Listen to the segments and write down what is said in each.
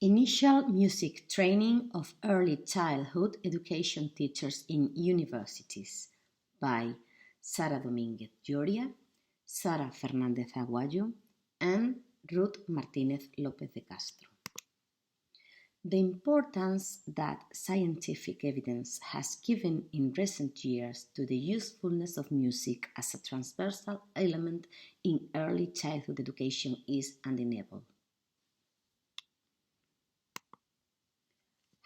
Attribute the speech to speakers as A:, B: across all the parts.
A: Initial Music Training of Early Childhood Education Teachers in Universities by Sara Domínguez Lloria, Sara Fernández Aguayo, and Ruth Martínez López de Castro. The importance that scientific evidence has given in recent years to the usefulness of music as a transversal element in early childhood education is undeniable.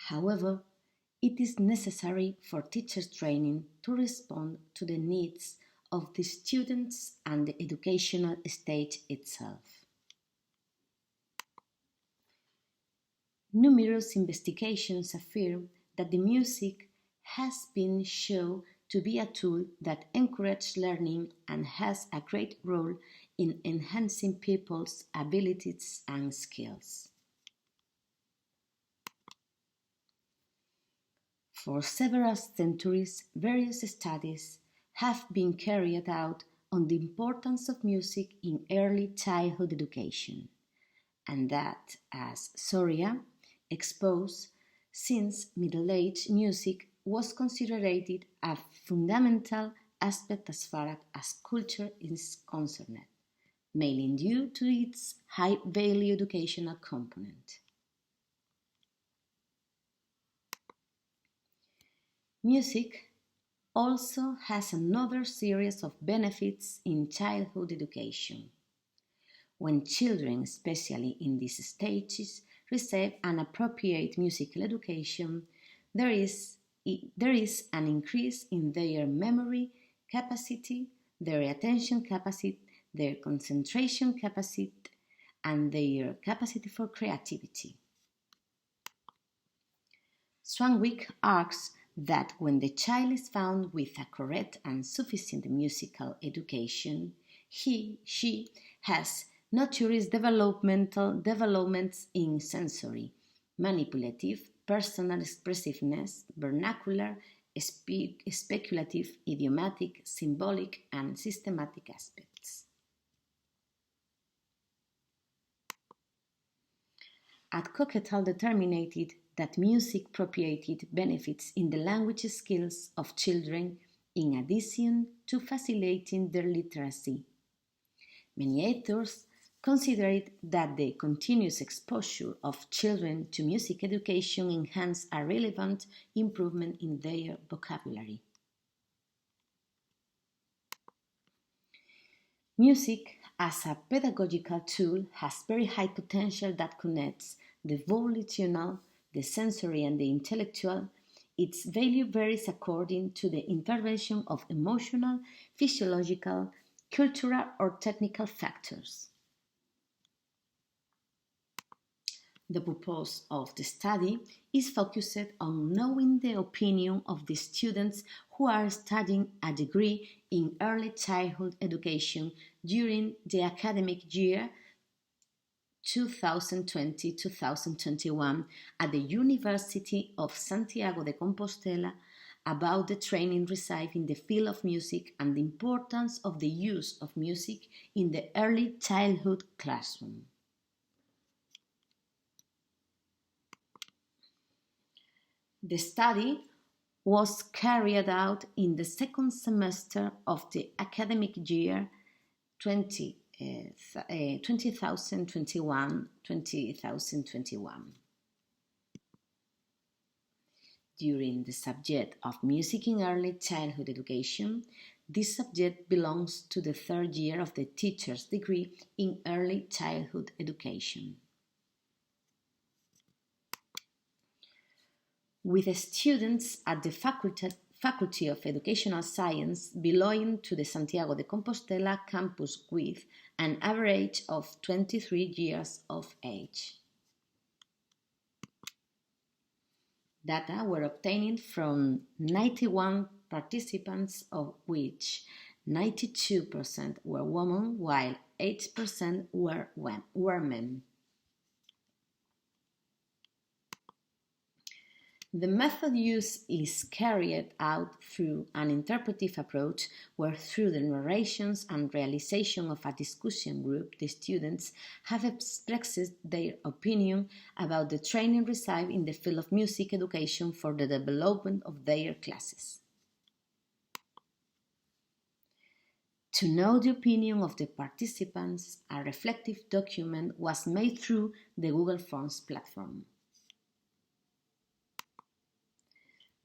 A: However, it is necessary for teachers training to respond to the needs of the students and the educational stage itself. Numerous investigations affirm that the music has been shown to be a tool that encourages learning and has a great role in enhancing people's abilities and skills. For several centuries, various studies have been carried out on the importance of music in early childhood education, and that, as Soria exposed, since Middle Age, music was considered a fundamental aspect as far as culture is concerned, mainly due to its high-value educational component. Music also has another series of benefits in childhood education. When children, especially in these stages, receive an appropriate musical education, there is an increase in their memory capacity, their attention capacity, their concentration capacity, and their capacity for creativity. Swanwick argues that when the child is found with a correct and sufficient musical education, she has notorious developmental developments in sensory, manipulative, personal expressiveness, vernacular, speculative, idiomatic, symbolic, and systematic aspects. At Coquetel determined that music propagated benefits in the language skills of children in addition to facilitating their literacy. Many authors considered that the continuous exposure of children to music education enhanced a relevant improvement in their vocabulary. Music as a pedagogical tool has very high potential that connects the volitional, the sensory, and the intellectual. Its value varies according to the intervention of emotional, physiological, cultural, or technical factors. The purpose of the study is focused on knowing the opinion of the students who are studying a degree in early childhood education during the academic year 2020-2021 at the University of Santiago de Compostela about the training received in the field of music and the importance of the use of music in the early childhood classroom. The study was carried out in the second semester of the academic year 2021-2021. During the subject of music in early childhood education, this subject belongs to the third year of the teacher's degree in early childhood education. With students at the Faculty of Educational Science belonging to the Santiago de Compostela campus with an average of 23 years of age. Data were obtained from 91 participants, of which 92% were women, while 8% were men. The method used is carried out through an interpretive approach where through the narrations and realization of a discussion group the students have expressed their opinion about the training received in the field of music education for the development of their classes. To know the opinion of the participants, a reflective document was made through the Google Forms platform.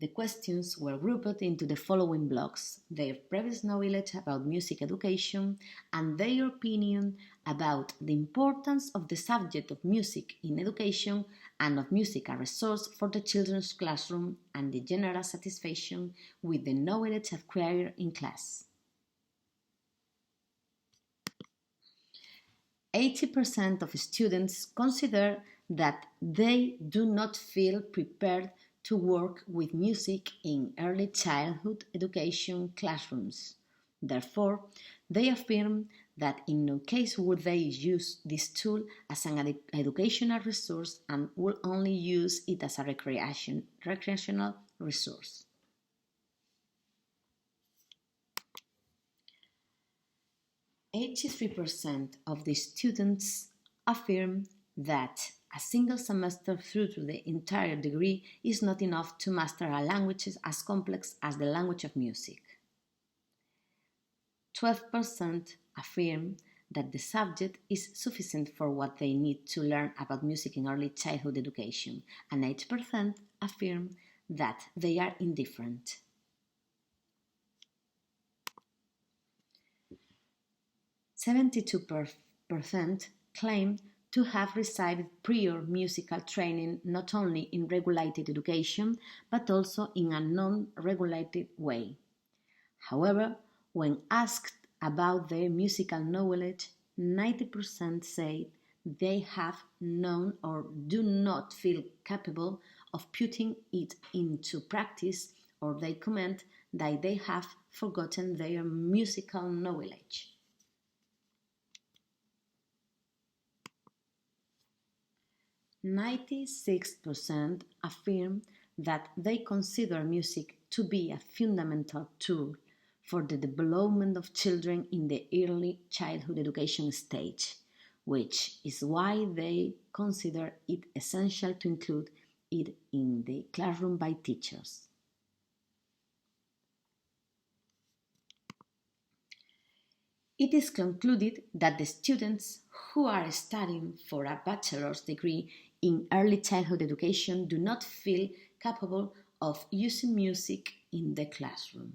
A: The questions were grouped into the following blocks: their previous knowledge about music education and their opinion about the importance of the subject of music in education and of music as a resource for the children's classroom and the general satisfaction with the knowledge acquired in class. 80% of students consider that they do not feel prepared to work with music in early childhood education classrooms. Therefore, they affirm that in no case would they use this tool as an educational resource and will only use it as a recreational resource. 83% of the students affirm that a single semester through to the entire degree is not enough to master a language as complex as the language of music. 12% affirm that the subject is sufficient for what they need to learn about music in early childhood education, and 8% affirm that they are indifferent. 72% claim to have received prior musical training not only in regulated education but also in a non-regulated way. However, when asked about their musical knowledge, 90% say they have known or do not feel capable of putting it into practice, or they comment that they have forgotten their musical knowledge. 96% affirm that they consider music to be a fundamental tool for the development of children in the early childhood education stage, which is why they consider it essential to include it in the classroom by teachers. It is concluded that the students who are studying for a bachelor's degree in early childhood education do not feel capable of using music in the classroom.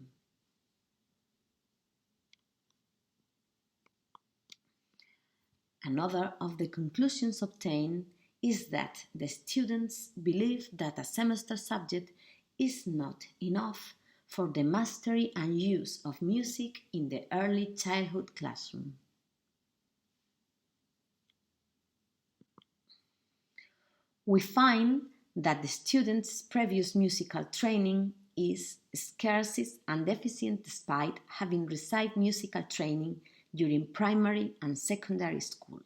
A: Another of the conclusions obtained is that the students believe that a semester subject is not enough for the mastery and use of music in the early childhood classroom. We find that the students' previous musical training is scarce and deficient despite having received musical training during primary and secondary school.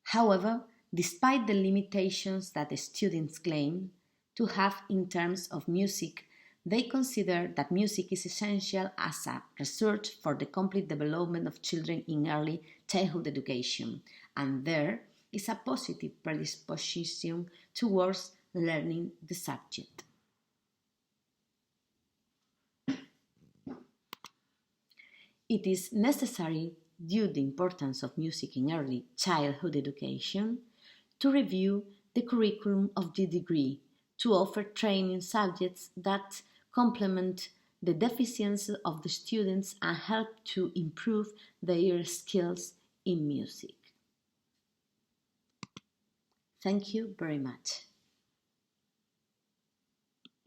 A: However, despite the limitations that the students claim to have in terms of music, they consider that music is essential as a resource for the complete development of children in early childhood education, and there is a positive predisposition towards learning the subject. It is necessary, due to the importance of music in early childhood education, to review the curriculum of the degree to offer training subjects that complement the deficiencies of the students and help to improve their skills in music. Thank you very much.